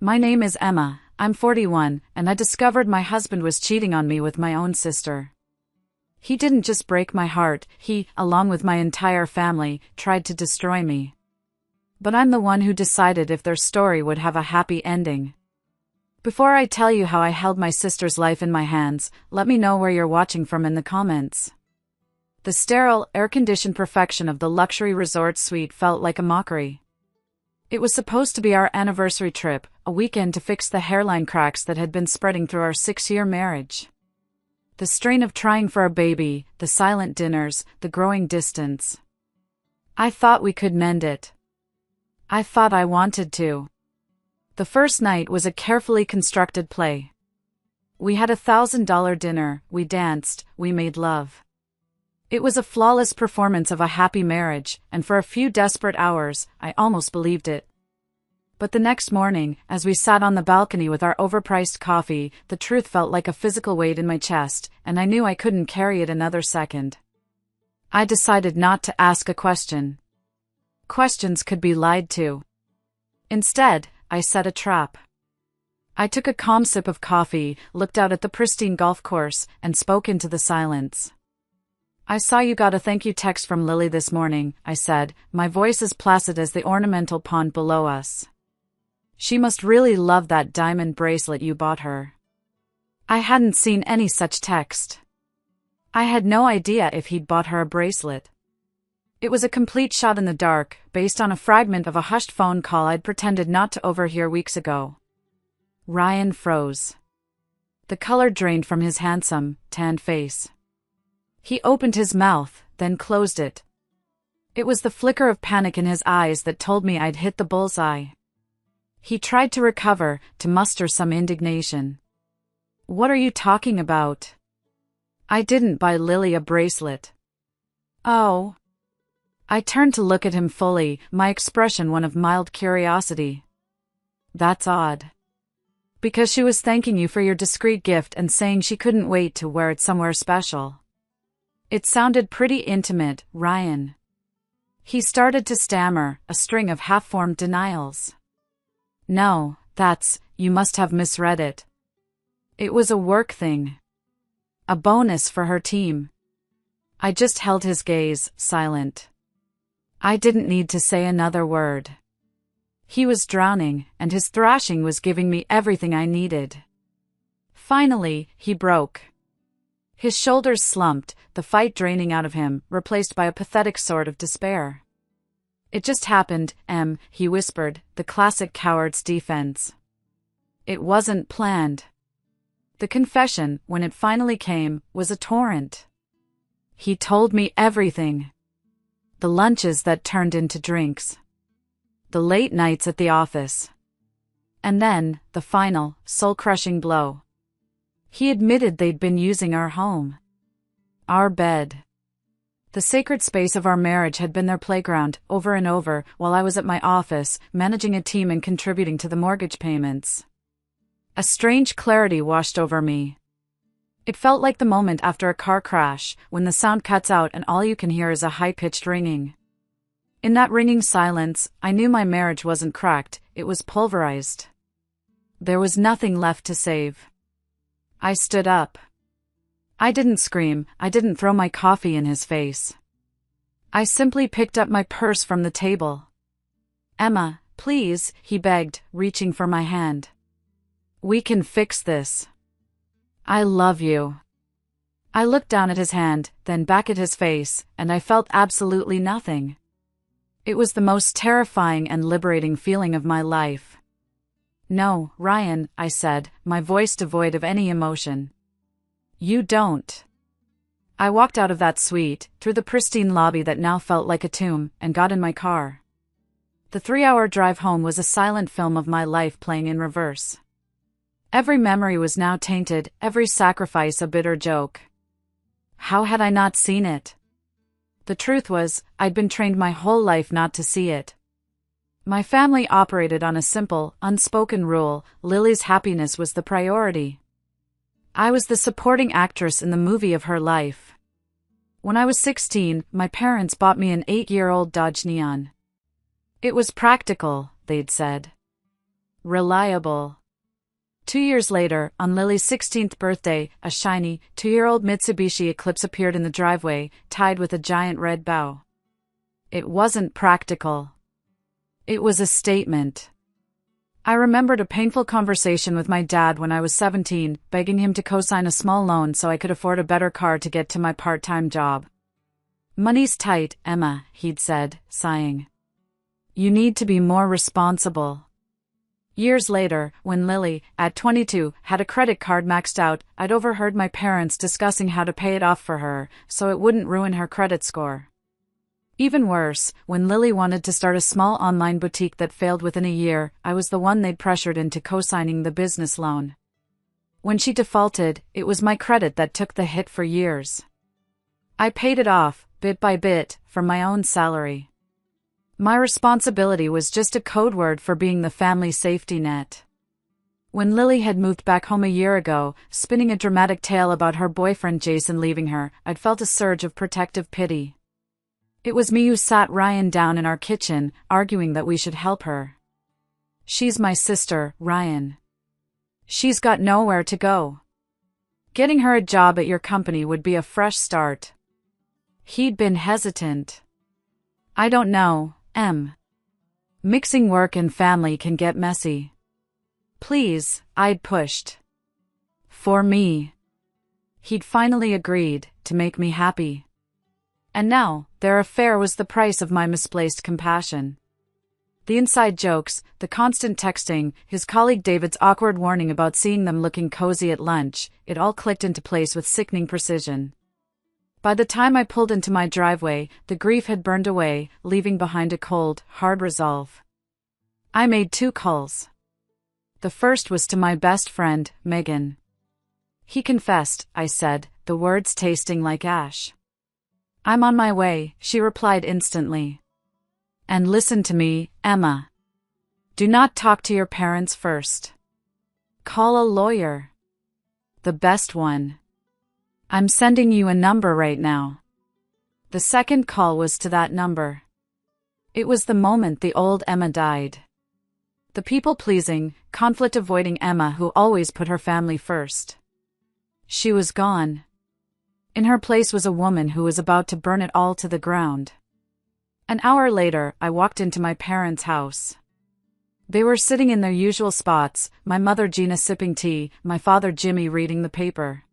My name is Emma, I'm 41, and I discovered my husband was cheating on me with my own sister. He didn't just break my heart, he, along with my entire family, tried to destroy me. But I'm the one who decided if their story would have a happy ending. Before I tell you how I held my sister's life in my hands, let me know where you're watching from in the comments. The sterile, air-conditioned perfection of the luxury resort suite felt like a mockery. It was supposed to be our anniversary trip, a weekend to fix the hairline cracks that had been spreading through our 6-year marriage. The strain of trying for a baby, the silent dinners, the growing distance. I thought we could mend it. I thought I wanted to. The first night was a carefully constructed play. We had a $1,000 dinner, we danced, we made love. It was a flawless performance of a happy marriage, and for a few desperate hours, I almost believed it. But the next morning, as we sat on the balcony with our overpriced coffee, the truth felt like a physical weight in my chest, and I knew I couldn't carry it another second. I decided not to ask a question. Questions could be lied to. Instead, I set a trap. I took a calm sip of coffee, looked out at the pristine golf course, and spoke into the silence. I saw you got a thank you text from Lily this morning, I said, my voice as placid as the ornamental pond below us. She must really love that diamond bracelet you bought her. I hadn't seen any such text. I had no idea if he'd bought her a bracelet. It was a complete shot in the dark, based on a fragment of a hushed phone call I'd pretended not to overhear weeks ago. Ryan froze. The color drained from his handsome, tanned face. He opened his mouth, then closed it. It was the flicker of panic in his eyes that told me I'd hit the bullseye. He tried to recover, to muster some indignation. What are you talking about? I didn't buy Lily a bracelet. Oh. I turned to look at him fully, my expression one of mild curiosity. That's odd. Because she was thanking you for your discreet gift and saying she couldn't wait to wear it somewhere special. It sounded pretty intimate, Ryan. He started to stammer, a string of half-formed denials. No, you must have misread it. It was a work thing. A bonus for her team. I just held his gaze, silent. I didn't need to say another word. He was drowning, and his thrashing was giving me everything I needed. Finally, he broke. His shoulders slumped, the fight draining out of him, replaced by a pathetic sort of despair. It just happened, Em, he whispered, the classic coward's defense. It wasn't planned. The confession, when it finally came, was a torrent. He told me everything. The lunches that turned into drinks. The late nights at the office. And then, the final, soul-crushing blow. He admitted they'd been using our home. Our bed. The sacred space of our marriage had been their playground, over and over, while I was at my office, managing a team and contributing to the mortgage payments. A strange clarity washed over me. It felt like the moment after a car crash, when the sound cuts out and all you can hear is a high-pitched ringing. In that ringing silence, I knew my marriage wasn't cracked, it was pulverized. There was nothing left to save. I stood up. I didn't scream, I didn't throw my coffee in his face. I simply picked up my purse from the table. Emma, please, he begged, reaching for my hand. We can fix this. I love you. I looked down at his hand, then back at his face, and I felt absolutely nothing. It was the most terrifying and liberating feeling of my life. No, Ryan, I said, my voice devoid of any emotion. You don't. I walked out of that suite, through the pristine lobby that now felt like a tomb, and got in my car. The 3-hour drive home was a silent film of my life playing in reverse. Every memory was now tainted, every sacrifice a bitter joke. How had I not seen it? The truth was, I'd been trained my whole life not to see it. My family operated on a simple, unspoken rule: Lily's happiness was the priority. I was the supporting actress in the movie of her life. When I was 16, my parents bought me an 8-year-old Dodge Neon. It was practical, they'd said. reliable. 2 years later, on Lily's 16th birthday, a shiny, 2-year-old Mitsubishi Eclipse appeared in the driveway, tied with a giant red bow. It wasn't practical. It was a statement. I remembered a painful conversation with my dad when I was 17, begging him to co-sign a small loan so I could afford a better car to get to my part-time job. "Money's tight, Emma," he'd said, sighing. "You need to be more responsible." Years later, when Lily, at 22, had a credit card maxed out, I'd overheard my parents discussing how to pay it off for her, so it wouldn't ruin her credit score. Even worse, when Lily wanted to start a small online boutique that failed within a year, I was the one they'd pressured into co-signing the business loan. When she defaulted, it was my credit that took the hit for years. I paid it off, bit by bit, from my own salary. My responsibility was just a code word for being the family safety net. When Lily had moved back home a year ago, spinning a dramatic tale about her boyfriend Jason leaving her, I'd felt a surge of protective pity. It was me who sat Ryan down in our kitchen, arguing that we should help her. "She's my sister, Ryan. She's got nowhere to go. Getting her a job at your company would be a fresh start." He'd been hesitant. "I don't know, Mixing work and family can get messy." "Please," I'd pushed. "For me." He'd finally agreed, to make me happy. And now, their affair was the price of my misplaced compassion. The inside jokes, the constant texting, his colleague David's awkward warning about seeing them looking cozy at lunch, it all clicked into place with sickening precision. By the time I pulled into my driveway, the grief had burned away, leaving behind a cold, hard resolve. I made 2 calls. The first was to my best friend, Megan. "He confessed," I said, the words tasting like ash. "I'm on my way," she replied instantly. "And listen to me, Emma. Do not talk to your parents first. Call a lawyer. The best one. I'm sending you a number right now." The second call was to that number. It was the moment the old Emma died. The people-pleasing, conflict-avoiding Emma who always put her family first. She was gone. In her place was a woman who was about to burn it all to the ground. An hour later, I walked into my parents' house. They were sitting in their usual spots, my mother Gina sipping tea, my father Jimmy reading the paper.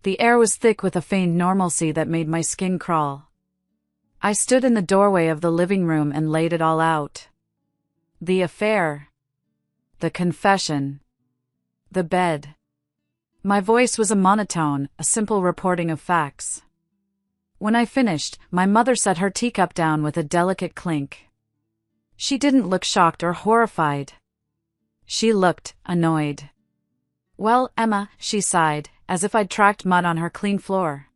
The air was thick with a faint normalcy that made my skin crawl. I stood in the doorway of the living room and laid it all out. The affair. The confession. The bed. My voice was a monotone, a simple reporting of facts. When I finished, my mother set her teacup down with a delicate clink. She didn't look shocked or horrified. She looked annoyed. "Well, Emma," she sighed, as if I'd tracked mud on her clean floor.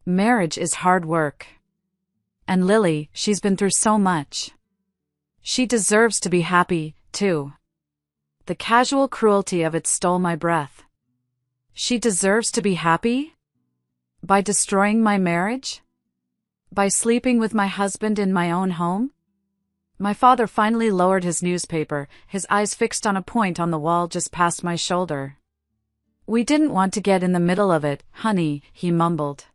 "Marriage is hard work. And Lily, she's been through so much. She deserves to be happy, too." The casual cruelty of it stole my breath. She deserves to be happy? By destroying my marriage? By sleeping with my husband in my own home? My father finally lowered his newspaper, his eyes fixed on a point on the wall just past my shoulder. "We didn't want to get in the middle of it, honey," he mumbled.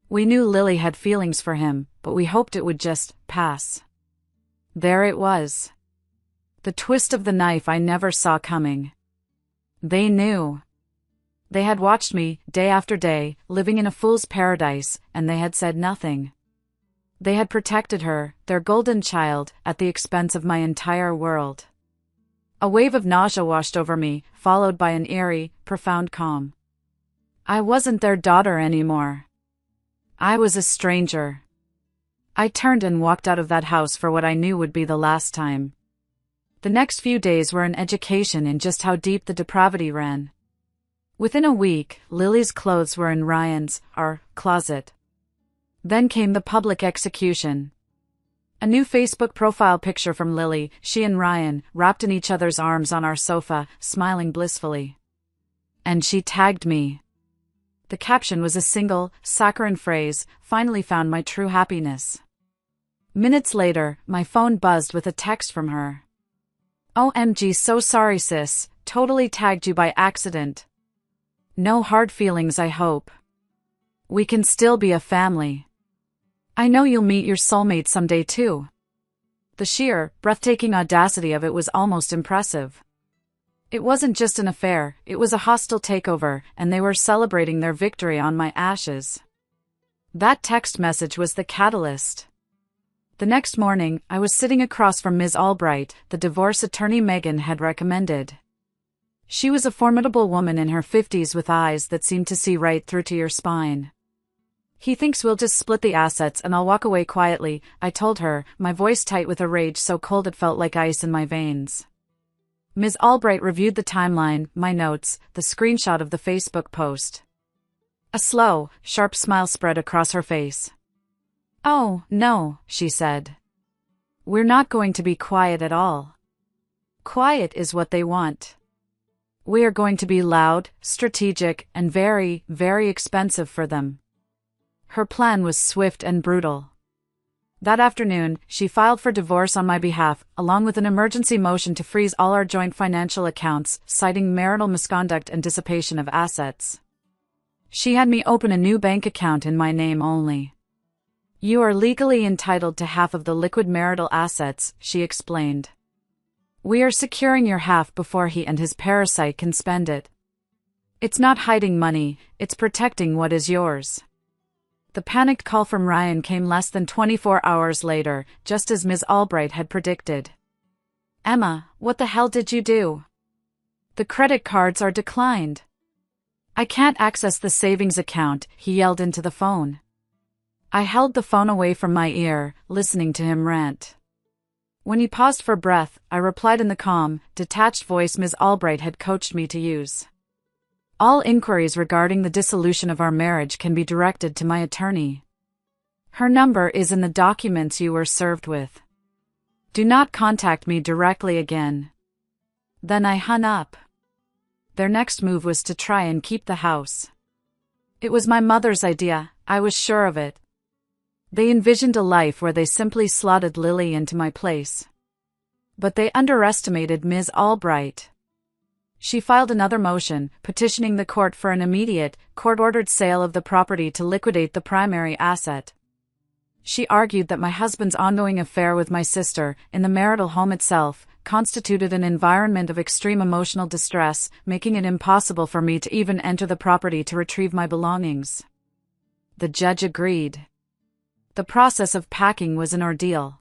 "We knew Lily had feelings for him, but we hoped it would just pass." There it was. The twist of the knife I never saw coming. They knew. They had watched me, day after day, living in a fool's paradise, and they had said nothing. They had protected her, their golden child, at the expense of my entire world. A wave of nausea washed over me, followed by an eerie, profound calm. I wasn't their daughter anymore. I was a stranger. I turned and walked out of that house for what I knew would be the last time. The next few days were an education in just how deep the depravity ran. Within a week, Lily's clothes were in our closet. Then came the public execution. A new Facebook profile picture from Lily, she and Ryan, wrapped in each other's arms on our sofa, smiling blissfully. And she tagged me. The caption was a single, saccharine phrase, "Finally found my true happiness." Minutes later, my phone buzzed with a text from her. OMG, so sorry sis, totally tagged you by accident. No hard feelings, I hope. We can still be a family. I know you'll meet your soulmate someday too. The sheer, breathtaking audacity of it was almost impressive. It wasn't just an affair, it was a hostile takeover, and they were celebrating their victory on my ashes. That text message was the catalyst. The next morning, I was sitting across from Ms. Albright, the divorce attorney Megan had recommended. She was a formidable woman in her 50s with eyes that seemed to see right through to your spine. He thinks we'll just split the assets and I'll walk away quietly, I told her, my voice tight with a rage so cold it felt like ice in my veins. Ms. Albright reviewed the timeline, my notes, the screenshot of the Facebook post. A slow, sharp smile spread across her face. Oh, no, she said. We're not going to be quiet at all. Quiet is what they want. We are going to be loud, strategic, and very, very expensive for them. Her plan was swift and brutal. That afternoon, she filed for divorce on my behalf, along with an emergency motion to freeze all our joint financial accounts, citing marital misconduct and dissipation of assets. She had me open a new bank account in my name only. You are legally entitled to half of the liquid marital assets, she explained. We are securing your half before he and his parasite can spend it. It's not hiding money, it's protecting what is yours. The panicked call from Ryan came less than 24 hours later, just as Ms. Albright had predicted. Emma, what the hell did you do? The credit cards are declined. I can't access the savings account, he yelled into the phone. I held the phone away from my ear, listening to him rant. When he paused for breath, I replied in the calm, detached voice Ms. Albright had coached me to use. All inquiries regarding the dissolution of our marriage can be directed to my attorney. Her number is in the documents you were served with. Do not contact me directly again. Then I hung up. Their next move was to try and keep the house. It was my mother's idea, I was sure of it. They envisioned a life where they simply slotted Lily into my place. But they underestimated Ms. Albright. She filed another motion, petitioning the court for an immediate, court-ordered sale of the property to liquidate the primary asset. She argued that my husband's ongoing affair with my sister, in the marital home itself, constituted an environment of extreme emotional distress, making it impossible for me to even enter the property to retrieve my belongings. The judge agreed. The process of packing was an ordeal.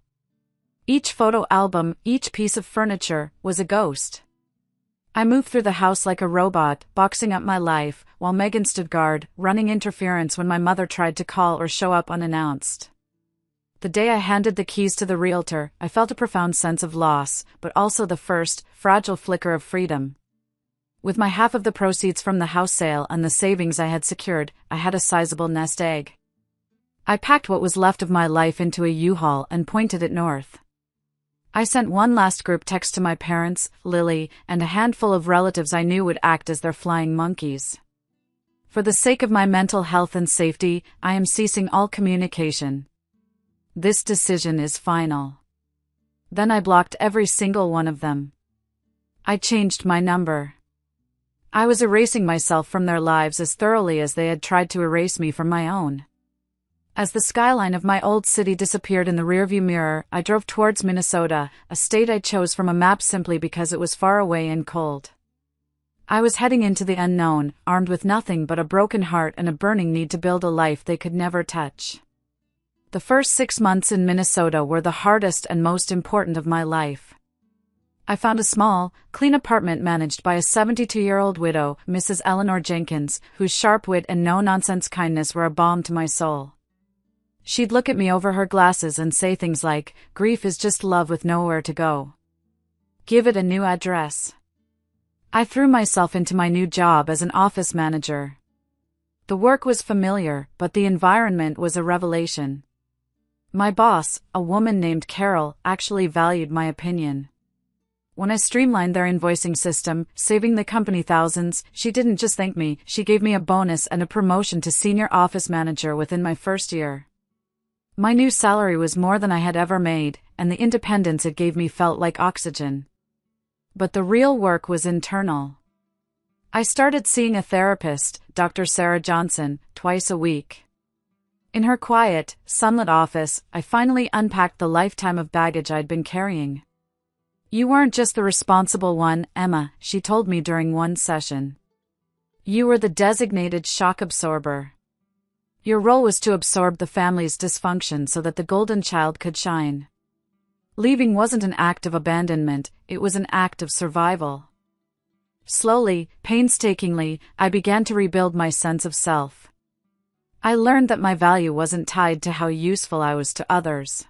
Each photo album, each piece of furniture, was a ghost. I moved through the house like a robot, boxing up my life, while Megan stood guard, running interference when my mother tried to call or show up unannounced. The day I handed the keys to the realtor, I felt a profound sense of loss, but also the first, fragile flicker of freedom. With my half of the proceeds from the house sale and the savings I had secured, I had a sizable nest egg. I packed what was left of my life into a U-Haul and pointed it north. I sent one last group text to my parents, Lily, and a handful of relatives I knew would act as their flying monkeys. For the sake of my mental health and safety, I am ceasing all communication. This decision is final. Then I blocked every single one of them. I changed my number. I was erasing myself from their lives as thoroughly as they had tried to erase me from my own. As the skyline of my old city disappeared in the rearview mirror, I drove towards Minnesota, a state I chose from a map simply because it was far away and cold. I was heading into the unknown, armed with nothing but a broken heart and a burning need to build a life they could never touch. The first 6 months in Minnesota were the hardest and most important of my life. I found a small, clean apartment managed by a 72-year-old widow, Mrs. Eleanor Jenkins, whose sharp wit and no-nonsense kindness were a balm to my soul. She'd look at me over her glasses and say things like, "Grief is just love with nowhere to go. Give it a new address." I threw myself into my new job as an office manager. The work was familiar, but the environment was a revelation. My boss, a woman named Carol, actually valued my opinion. When I streamlined their invoicing system, saving the company thousands, she didn't just thank me, she gave me a bonus and a promotion to senior office manager within my first year. My new salary was more than I had ever made, and the independence it gave me felt like oxygen. But the real work was internal. I started seeing a therapist, Dr. Sarah Johnson, twice a week. In her quiet, sunlit office, I finally unpacked the lifetime of baggage I'd been carrying. "You weren't just the responsible one, Emma," she told me during one session. "You were the designated shock absorber. Your role was to absorb the family's dysfunction so that the golden child could shine. Leaving wasn't an act of abandonment, it was an act of survival." Slowly, painstakingly, I began to rebuild my sense of self. I learned that my value wasn't tied to how useful I was to others.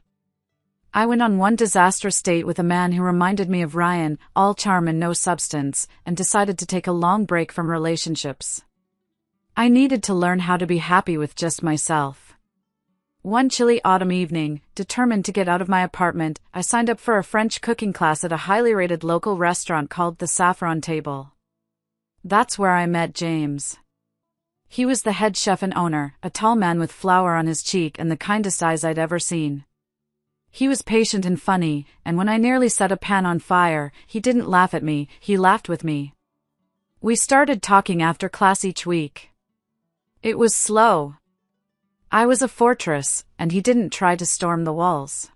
I went on one disastrous date with a man who reminded me of Ryan, all charm and no substance, and decided to take a long break from relationships. I needed to learn how to be happy with just myself. One chilly autumn evening, determined to get out of my apartment, I signed up for a French cooking class at a highly rated local restaurant called the Saffron Table. That's where I met James. He was the head chef and owner, a tall man with flour on his cheek and the kindest eyes I'd ever seen. He was patient and funny, and when I nearly set a pan on fire, he didn't laugh at me, he laughed with me. We started talking after class each week. It was slow. I was a fortress, and he didn't try to storm the walls.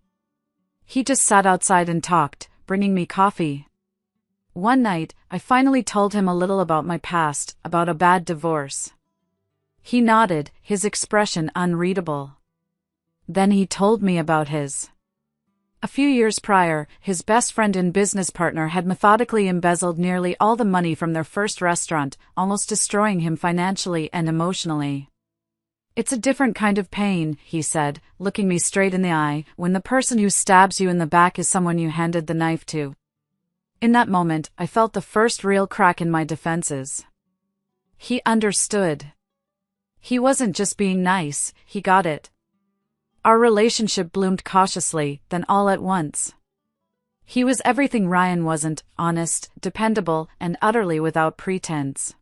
He just sat outside and talked, bringing me coffee. One night, I finally told him a little about my past, about a bad divorce. He nodded, his expression unreadable. Then he told me about his. A few years prior, his best friend and business partner had methodically embezzled nearly all the money from their first restaurant, almost destroying him financially and emotionally. "It's a different kind of pain," he said, looking me straight in the eye, "when the person who stabs you in the back is someone you handed the knife to." In that moment, I felt the first real crack in my defenses. He understood. He wasn't just being nice, he got it. Our relationship bloomed cautiously, then all at once. He was everything Ryan wasn't: honest, dependable, and utterly without pretense.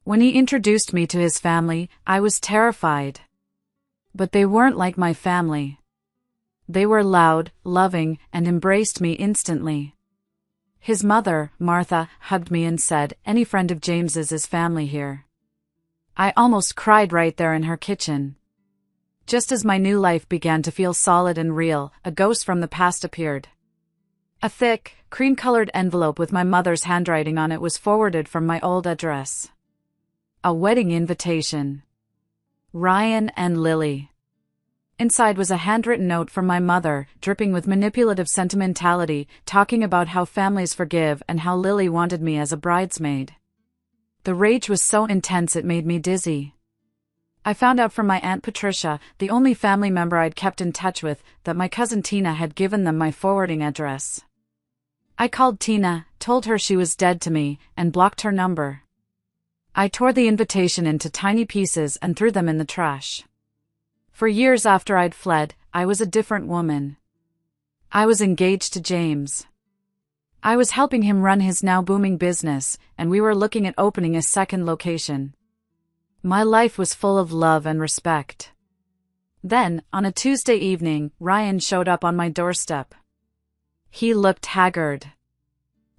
When he introduced me to his family, I was terrified. But they weren't like my family. They were loud, loving, and embraced me instantly. His mother, Martha, hugged me and said, "Any friend of James's is family here." I almost cried right there in her kitchen. Just as my new life began to feel solid and real, a ghost from the past appeared. A thick, cream-colored envelope with my mother's handwriting on it was forwarded from my old address. A wedding invitation. Ryan and Lily. Inside was a handwritten note from my mother, dripping with manipulative sentimentality, talking about how families forgive and how Lily wanted me as a bridesmaid. The rage was so intense it made me dizzy. I found out from my Aunt Patricia, the only family member I'd kept in touch with, that my cousin Tina had given them my forwarding address. I called Tina, told her she was dead to me, and blocked her number. I tore the invitation into tiny pieces and threw them in the trash. For years after I'd fled, I was a different woman. I was engaged to James. I was helping him run his now booming business, and we were looking at opening a second location. My life was full of love and respect. Then, on a Tuesday evening, Ryan showed up on my doorstep. He looked haggard.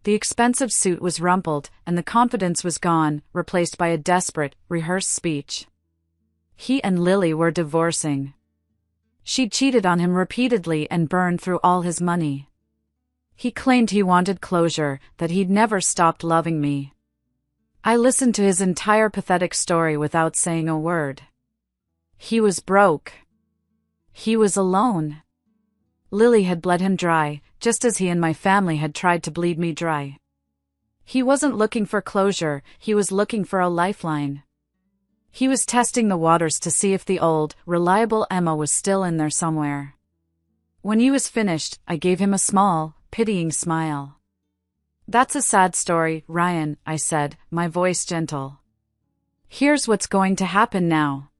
The expensive suit was rumpled, and the confidence was gone, replaced by a desperate, rehearsed speech. He and Lily were divorcing. She'd cheated on him repeatedly and burned through all his money. He claimed he wanted closure, that he'd never stopped loving me. I listened to his entire pathetic story without saying a word. He was broke. He was alone. Lily had bled him dry, just as he and my family had tried to bleed me dry. He wasn't looking for closure, he was looking for a lifeline. He was testing the waters to see if the old, reliable Emma was still in there somewhere. When he was finished, I gave him a small, pitying smile. "That's a sad story, Ryan," I said, my voice gentle. "Here's what's going to happen now.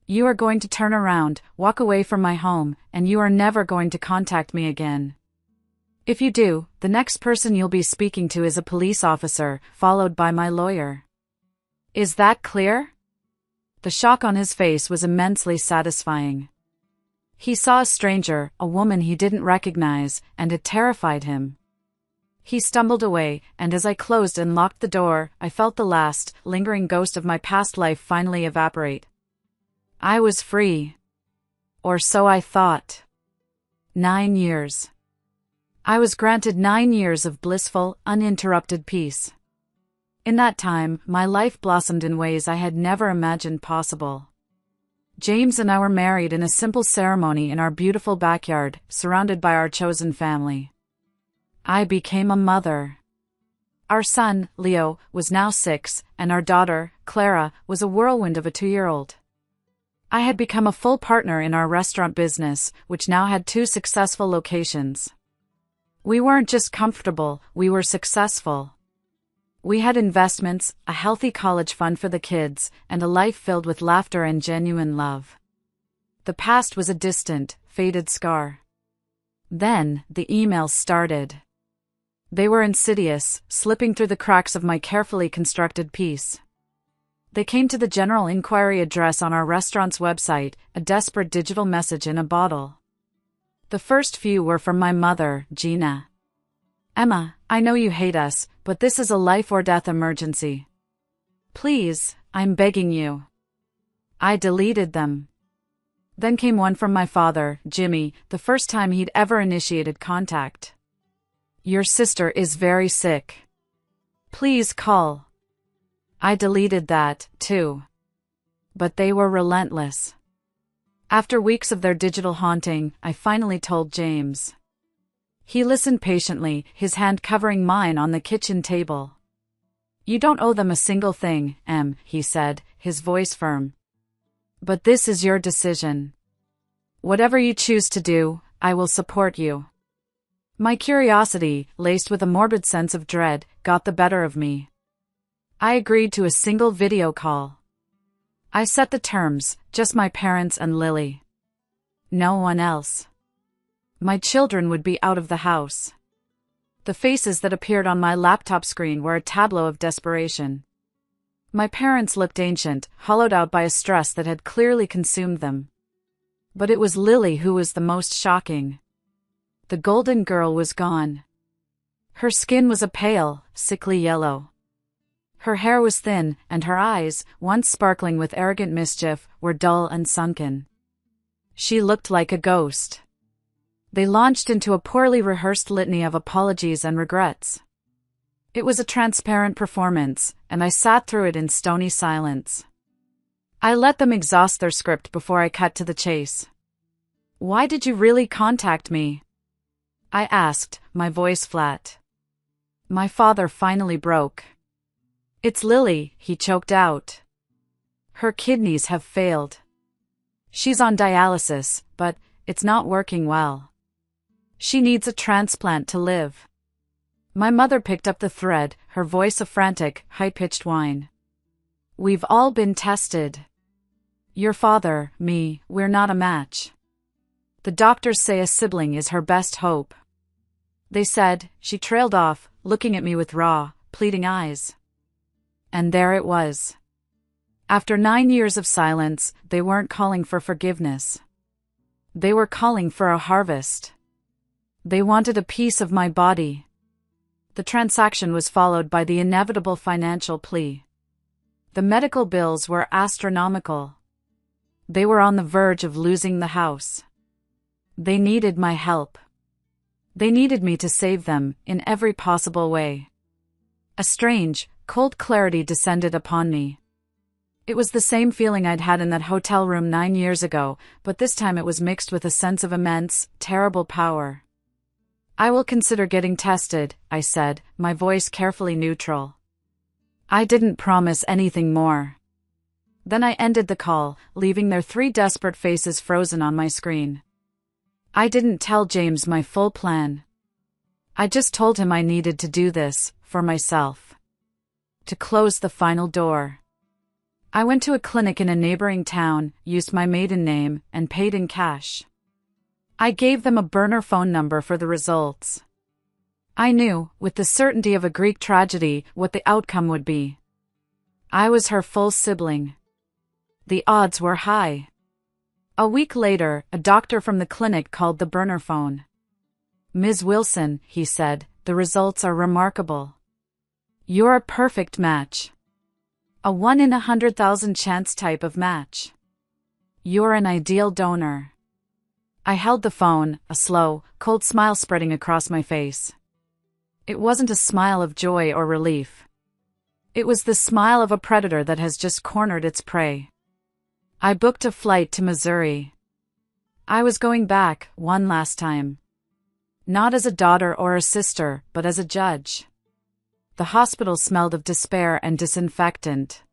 You are going to turn around, walk away from my home, and you are never going to contact me again. If you do, the next person you'll be speaking to is a police officer, followed by my lawyer. Is that clear?" The shock on his face was immensely satisfying. He saw a stranger, a woman he didn't recognize, and it terrified him. He stumbled away, and as I closed and locked the door, I felt the last, lingering ghost of my past life finally evaporate. I was free. Or so I thought. 9 years. I was granted 9 years of blissful, uninterrupted peace. In that time, my life blossomed in ways I had never imagined possible. James and I were married in a simple ceremony in our beautiful backyard, surrounded by our chosen family. I became a mother. Our son, Leo, was now 6, and our daughter, Clara, was a whirlwind of a 2-year-old. I had become a full partner in our restaurant business, which now had 2 successful locations. We weren't just comfortable, we were successful. We had investments, a healthy college fund for the kids, and a life filled with laughter and genuine love. The past was a distant, faded scar. Then, the emails started. They were insidious, slipping through the cracks of my carefully constructed peace. They came to the general inquiry address on our restaurant's website, a desperate digital message in a bottle. The first few were from my mother, Gina. "Emma, I know you hate us, but this is a life-or-death emergency. Please, I'm begging you." I deleted them. Then came one from my father, Jimmy, the first time he'd ever initiated contact. "Your sister is very sick. Please call." I deleted that, too. But they were relentless. After weeks of their digital haunting, I finally told James. He listened patiently, his hand covering mine on the kitchen table. "You don't owe them a single thing, Em," he said, his voice firm. "But this is your decision. Whatever you choose to do, I will support you." My curiosity, laced with a morbid sense of dread, got the better of me. I agreed to a single video call. I set the terms, just my parents and Lily. No one else. My children would be out of the house. The faces that appeared on my laptop screen were a tableau of desperation. My parents looked ancient, hollowed out by a stress that had clearly consumed them. But it was Lily who was the most shocking. The golden girl was gone. Her skin was a pale, sickly yellow. Her hair was thin, and her eyes, once sparkling with arrogant mischief, were dull and sunken. She looked like a ghost. They launched into a poorly rehearsed litany of apologies and regrets. It was a transparent performance, and I sat through it in stony silence. I let them exhaust their script before I cut to the chase. "Why did you really contact me?" I asked, my voice flat. My father finally broke. "It's Lily," he choked out. "Her kidneys have failed. She's on dialysis, but it's not working well. She needs a transplant to live." My mother picked up the thread, her voice a frantic, high-pitched whine. "We've all been tested. Your father, me, we're not a match. The doctors say a sibling is her best hope." They said, she trailed off, looking at me with raw, pleading eyes. And there it was. After 9 years of silence, they weren't calling for forgiveness. They were calling for a harvest. They wanted a piece of my body. The transaction was followed by the inevitable financial plea. The medical bills were astronomical. They were on the verge of losing the house. They needed my help. They needed me to save them, in every possible way. A strange, cold clarity descended upon me. It was the same feeling I'd had in that hotel room 9 years ago, but this time it was mixed with a sense of immense, terrible power. "I will consider getting tested," I said, my voice carefully neutral. I didn't promise anything more. Then I ended the call, leaving their 3 desperate faces frozen on my screen. I didn't tell James my full plan. I just told him I needed to do this, for myself. To close the final door. I went to a clinic in a neighboring town, used my maiden name, and paid in cash. I gave them a burner phone number for the results. I knew, with the certainty of a Greek tragedy, what the outcome would be. I was her full sibling. The odds were high. A week later, a doctor from the clinic called the burner phone. "Ms. Wilson," he said, the results are remarkable. You're a perfect match. A 1 in 100,000 chance type of match. You're an ideal donor. I held the phone, a slow, cold smile spreading across my face. It wasn't a smile of joy or relief. It was the smile of a predator that has just cornered its prey. I booked a flight to Missouri. I was going back, one last time. Not as a daughter or a sister, but as a judge. The hospital smelled of despair and disinfectant.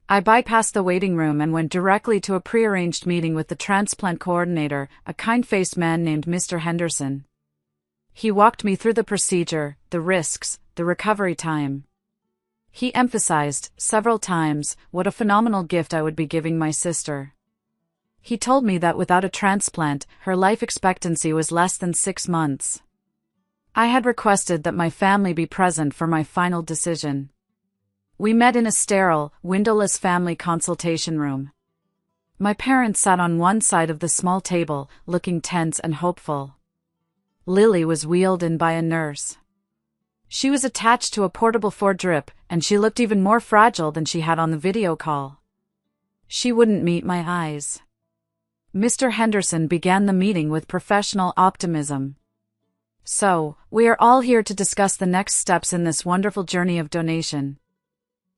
I bypassed the waiting room and went directly to a prearranged meeting with the transplant coordinator, a kind-faced man named Mr. Henderson. He walked me through the procedure, the risks, the recovery time. He emphasized, several times, what a phenomenal gift I would be giving my sister. He told me that without a transplant, her life expectancy was less than 6 months. I had requested that my family be present for my final decision. We met in a sterile, windowless family consultation room. My parents sat on one side of the small table, looking tense and hopeful. Lily was wheeled in by a nurse. She was attached to a portable foredrip, and she looked even more fragile than she had on the video call. She wouldn't meet my eyes. Mr. Henderson began the meeting with professional optimism. So, we are all here to discuss the next steps in this wonderful journey of donation.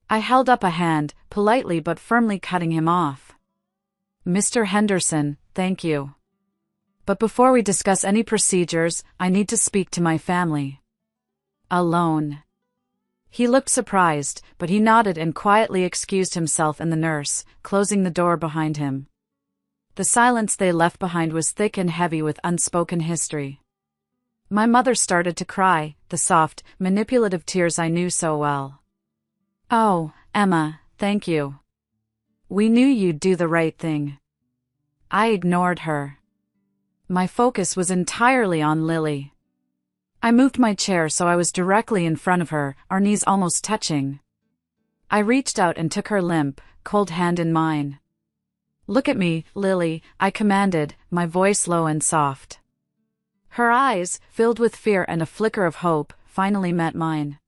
I held up a hand, politely but firmly cutting him off. Mr. Henderson, thank you. But before we discuss any procedures, I need to speak to my family. Alone. He looked surprised, but he nodded and quietly excused himself and the nurse, closing the door behind him. The silence they left behind was thick and heavy with unspoken history. My mother started to cry, the soft, manipulative tears I knew so well. Oh, Emma, thank you. We knew you'd do the right thing. I ignored her. My focus was entirely on Lily. I moved my chair so I was directly in front of her, our knees almost touching. I reached out and took her limp, cold hand in mine. Look at me, Lily, I commanded, my voice low and soft. Her eyes, filled with fear and a flicker of hope, finally met mine.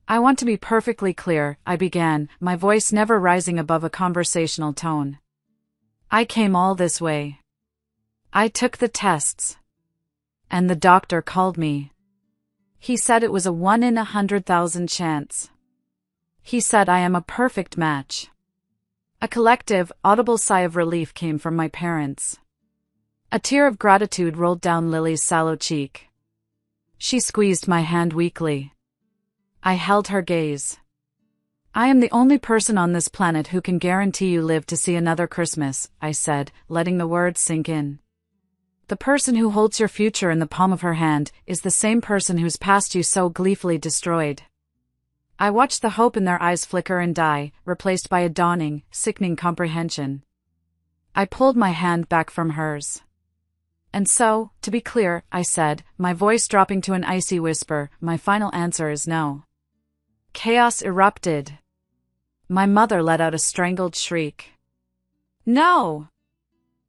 I want to be perfectly clear, I began, my voice never rising above a conversational tone. I came all this way. I took the tests. And the doctor called me. He said it was a 1 in 100,000 chance. He said I am a perfect match. A collective, audible sigh of relief came from my parents. A tear of gratitude rolled down Lily's sallow cheek. She squeezed my hand weakly. I held her gaze. I am the only person on this planet who can guarantee you live to see another Christmas, I said, letting the words sink in. The person who holds your future in the palm of her hand is the same person whose past you so gleefully destroyed. I watched the hope in their eyes flicker and die, replaced by a dawning, sickening comprehension. I pulled my hand back from hers. And so, to be clear, I said, my voice dropping to an icy whisper, my final answer is no. Chaos erupted. My mother let out a strangled shriek. No!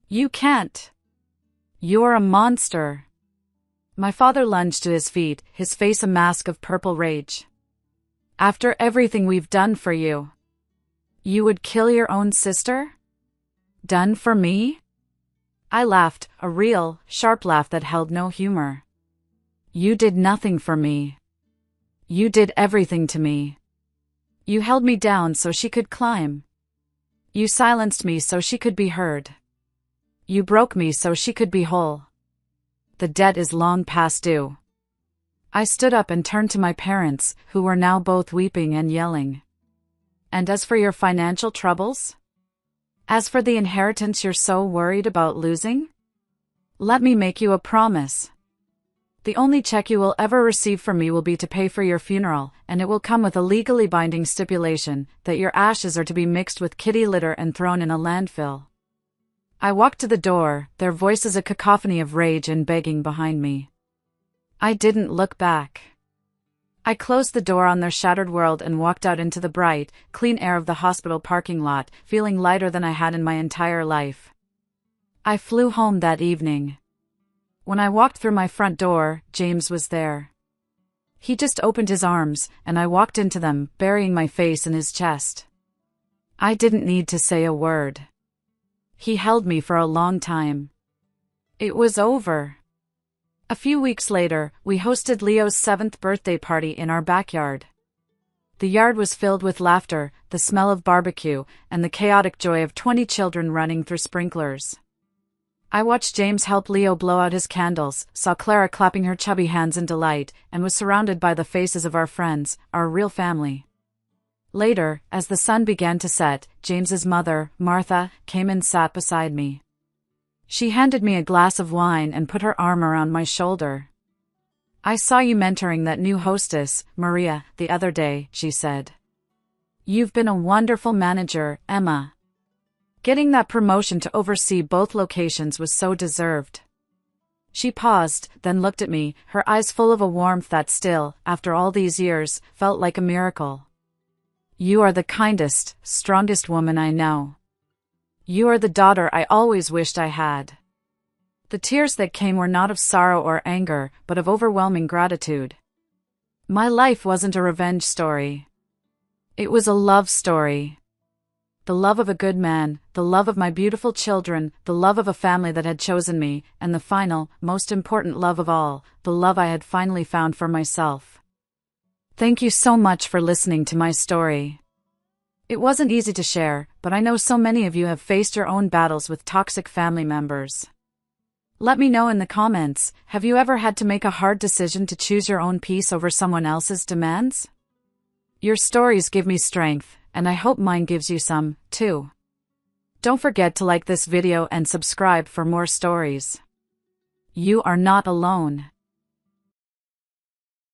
You can't! You're a monster! My father lunged to his feet, his face a mask of purple rage. After everything we've done for you, you would kill your own sister? Done for me? I laughed, a real, sharp laugh that held no humor. You did nothing for me. You did everything to me. You held me down so she could climb. You silenced me so she could be heard. You broke me so she could be whole. The debt is long past due. I stood up and turned to my parents, who were now both weeping and yelling. And as for your financial troubles? As for the inheritance you're so worried about losing? Let me make you a promise. The only check you will ever receive from me will be to pay for your funeral, and it will come with a legally binding stipulation that your ashes are to be mixed with kitty litter and thrown in a landfill. I walked to the door, their voices a cacophony of rage and begging behind me. I didn't look back. I closed the door on their shattered world and walked out into the bright, clean air of the hospital parking lot, feeling lighter than I had in my entire life. I flew home that evening. When I walked through my front door, James was there. He just opened his arms, and I walked into them, burying my face in his chest. I didn't need to say a word. He held me for a long time. It was over. A few weeks later, we hosted Leo's 7th birthday party in our backyard. The yard was filled with laughter, the smell of barbecue, and the chaotic joy of 20 children running through sprinklers. I watched James help Leo blow out his candles, saw Clara clapping her chubby hands in delight, and was surrounded by the faces of our friends, our real family. Later, as the sun began to set, James's mother, Martha, came and sat beside me. She handed me a glass of wine and put her arm around my shoulder. "I saw you mentoring that new hostess, Maria, the other day," she said. "You've been a wonderful manager, Emma. Getting that promotion to oversee both locations was so deserved." She paused, then looked at me, her eyes full of a warmth that still, after all these years, felt like a miracle. "You are the kindest, strongest woman I know. You are the daughter I always wished I had." The tears that came were not of sorrow or anger, but of overwhelming gratitude. My life wasn't a revenge story. It was a love story. The love of a good man, the love of my beautiful children, the love of a family that had chosen me, and the final, most important love of all, the love I had finally found for myself. Thank you so much for listening to my story. It wasn't easy to share, but I know so many of you have faced your own battles with toxic family members. Let me know in the comments, have you ever had to make a hard decision to choose your own peace over someone else's demands? Your stories give me strength, and I hope mine gives you some, too. Don't forget to like this video and subscribe for more stories. You are not alone.